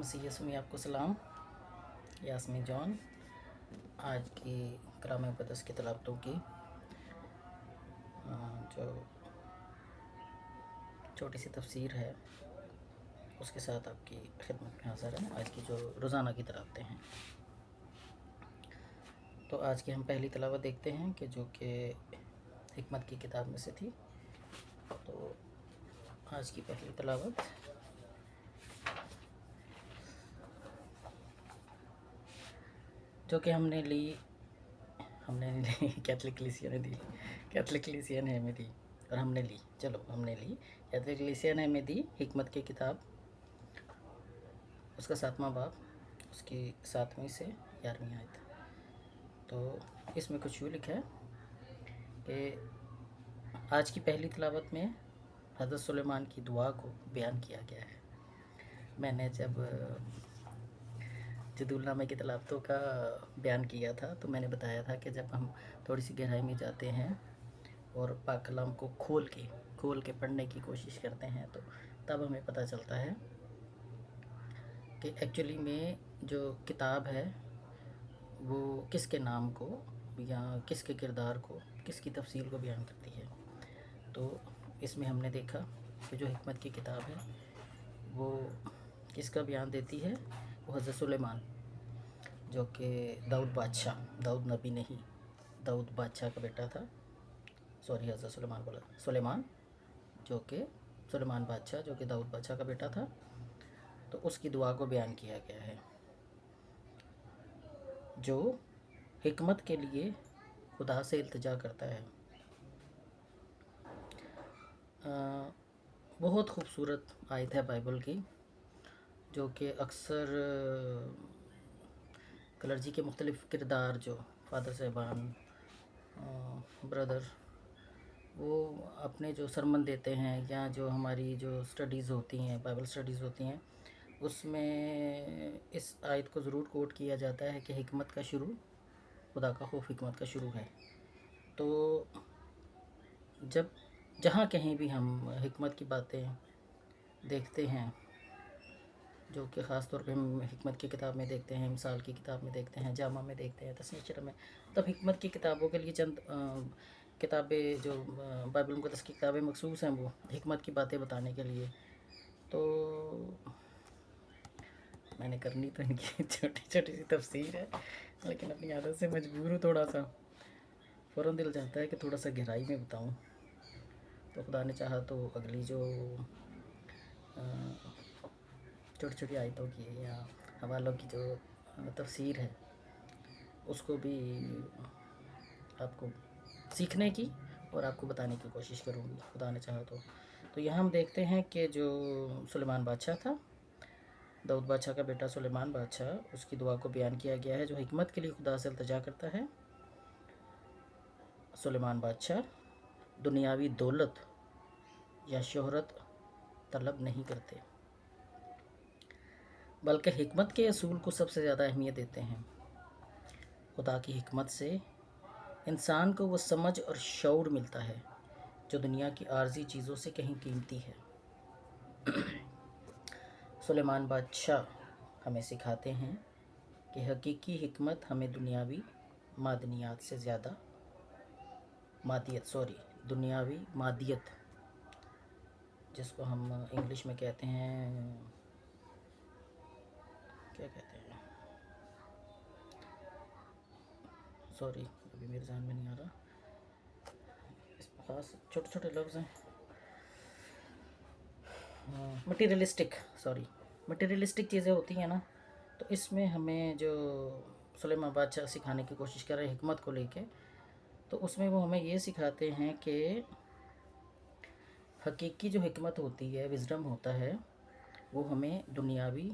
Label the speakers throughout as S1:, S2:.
S1: मसीह यसु में आपको सलाम। यास्मीन जॉन आज की कलाम मुक़द्दस की तिलावतों की जो छोटी सी तफसीर है उसके साथ आपकी खिदमत में हाज़िर है। आज की जो रोज़ाना की तिलावतें हैं, तो आज की हम पहली तिलावत देखते हैं कि जो कि हिकमत की किताब में से थी। तो आज की पहली तिलावत जो कि हमने नहीं ली कैथलिक कलीसिया ने दी। कैथलिक कलीसिया ने हमें दी और हमने ली। कैथलिक कलीसिया ने हमें दी हिकमत की किताब, उसका 7वां बाब, उसकी 7वीं से 11वीं आयत। तो इसमें कुछ यूँ लिखा है कि आज की पहली तिलावत में हज़रत सुलेमान की दुआ को बयान किया गया है। मैंने जब जदुलनामे की तिलावतों का बयान किया था तो मैंने बताया था कि जब हम थोड़ी सी गहराई में जाते हैं और पाक कलाम को खोल के पढ़ने की कोशिश करते हैं तो तब हमें पता चलता है कि एक्चुअली में जो किताब है वो किसके नाम को या किसके किरदार को, किसकी तफसील को बयान करती है। तो इसमें हमने देखा कि जो हिकमत की किताब है वो किसका बयान देती है, वो हज़रत सुलेमान, जो कि दाऊद नबी नहीं, दाऊद बादशाह का बेटा था। हज़रत सुलेमान बोला, सुलेमान बादशाह जो कि दाऊद बादशाह का बेटा था। तो उसकी दुआ को बयान किया गया है जो हिकमत के लिए खुदा से इल्तिजा करता है। बहुत खूबसूरत आयत है बाइबल की, जो कि अक्सर क्लर्जी के मुख्तलिफ़ किरदार, जो फादर साहबान, ब्रदर, वो अपने जो सरमन देते हैं या जो हमारी जो स्टडीज़ होती हैं, बाइबल स्टडीज़ होती हैं, उसमें इस आयत को ज़रूर कोट किया जाता है कि हिकमत का शुरू, खुदा का खौफ हिकमत का शुरू है। तो जब जहाँ कहीं भी हम हिकमत की बातें देखते हैं, जो कि ख़ास तौर पे हम हिकमत की किताब में देखते हैं, मिसाल की किताब में देखते हैं, जामा में देखते हैं, तस्नीर में, तब हिकमत की किताबों के लिए चंद किताबें जो बाइबल मुक़द्दस की किताबें मखसूस हैं वो हिकमत की बातें बताने के लिए। तो मैंने करनी तो इनकी छोटी छोटी सी तफसीर है, लेकिन अपनी आदत से मजबूर हूँ। थोड़ा सा फ़ौरन दिल चाहता है कि थोड़ा सा गहराई में बताऊँ। तो खुदा ने चाहा तो अगली जो छोटी छोटी आयतों की या हवालों की जो तफसीर है उसको भी आपको सीखने की और आपको बताने की कोशिश करूँगी, खुदा ने चाहा तो यहाँ हम देखते हैं कि जो सुलेमान बादशाह था, दाऊद बादशाह का बेटा सुलेमान बादशाह, उसकी दुआ को बयान किया गया है जो हिकमत के लिए खुदा से इल्तिजा करता है। सुलेमान बादशाह दुनियावी दौलत या शोहरत तलब नहीं करते, बल्कि हिकमत के असूल को सबसे ज़्यादा अहमियत देते हैं। खुदा की हिकमत से इंसान को वो समझ और शऊर मिलता है जो दुनिया की आर्जी चीज़ों से कहीं कीमती है। सुलेमान बादशाह हमें सिखाते हैं कि हकीकी हिकमत हमें दुनियावी मादियत, जिसको हम इंग्लिश में कहते हैं, क्या कहते हैं, सॉरी अभी मेरे ज़हन में नहीं आ रहा, इस खास छोटे छोटे लफ्ज़ हैं, मटीरियलिस्टिक चीज़ें होती हैं ना। तो इसमें हमें जो सुलेमान बादशाह सिखाने की कोशिश कर रहे हैं हिकमत को लेके, तो उसमें वो हमें ये सिखाते हैं कि हकीकी जो हिकमत होती है, विज़डम होता है, वो हमें दुनियावी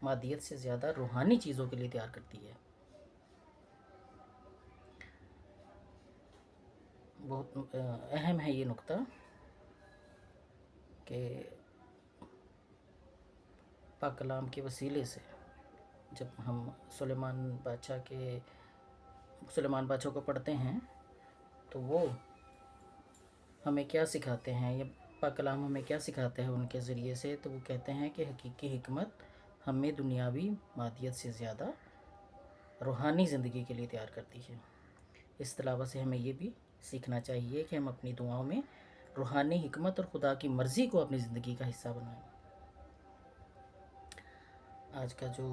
S1: मादियत से ज़्यादा रूहानी चीज़ों के लिए तैयार करती है। बहुत अहम है ये नुक्ता कि पाक कलाम के वसीले से जब हम सुलेमान बादशाह को पढ़ते हैं तो वो हमें क्या सिखाते हैं, ये पाक कलाम हमें क्या सिखाते हैं उनके ज़रिए से। तो वो कहते हैं कि हकीकी हिकमत हमें दुनियावी मादियत से ज़्यादा रूहानी ज़िंदगी के लिए तैयार करती है। इस तलावा से हमें ये भी सीखना चाहिए कि हम अपनी दुआओं में रूहानी हिकमत और खुदा की मर्ज़ी को अपनी ज़िंदगी का हिस्सा बनाएं। आज का जो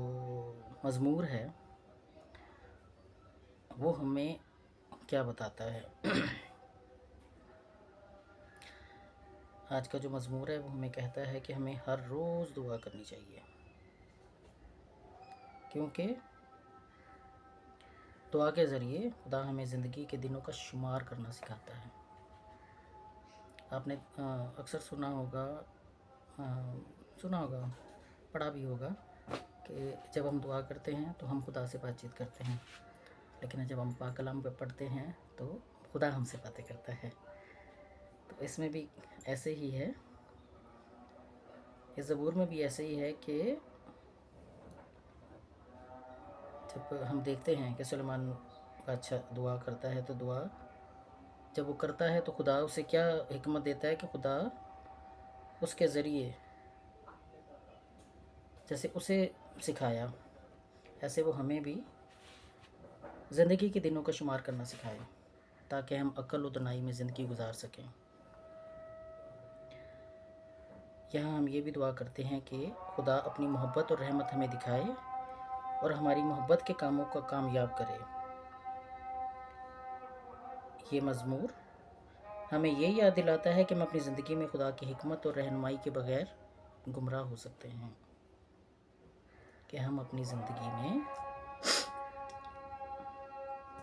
S1: मज़मूर है वो हमें क्या बताता है? आज का जो मज़मूर है वो हमें कहता है कि हमें हर रोज़ दुआ करनी चाहिए, क्योंकि दुआ के ज़रिए खुदा हमें ज़िंदगी के दिनों का शुमार करना सिखाता है। आपने अक्सर सुना होगा, पढ़ा भी होगा कि जब हम दुआ करते हैं तो हम खुदा से बातचीत करते हैं, लेकिन जब हम पाक कलाम पे पढ़ते हैं तो खुदा हमसे बातें करता है। तो इसमें भी ऐसे ही है, इस ज़बूर में भी ऐसे ही है कि जब हम देखते हैं कि सुलेमान बादशाह दुआ करता है, तो दुआ जब वो करता है तो खुदा उसे क्या हिकमत देता है कि खुदा उसके ज़रिए जैसे उसे सिखाया, ऐसे वो हमें भी ज़िंदगी के दिनों का शुमार करना सिखाए, ताकि हम अक्ल और दनाई में ज़िंदगी गुजार सकें। यहाँ हम ये भी दुआ करते हैं कि खुदा अपनी मोहब्बत और रहमत हमें दिखाए और हमारी मोहब्बत के कामों को कामयाब करे। ये मज़मूर हमें ये याद दिलाता है कि हम अपनी ज़िंदगी में खुदा की हिकमत और रहनुमाई के बग़ैर गुमराह हो सकते हैं, कि हम अपनी ज़िंदगी में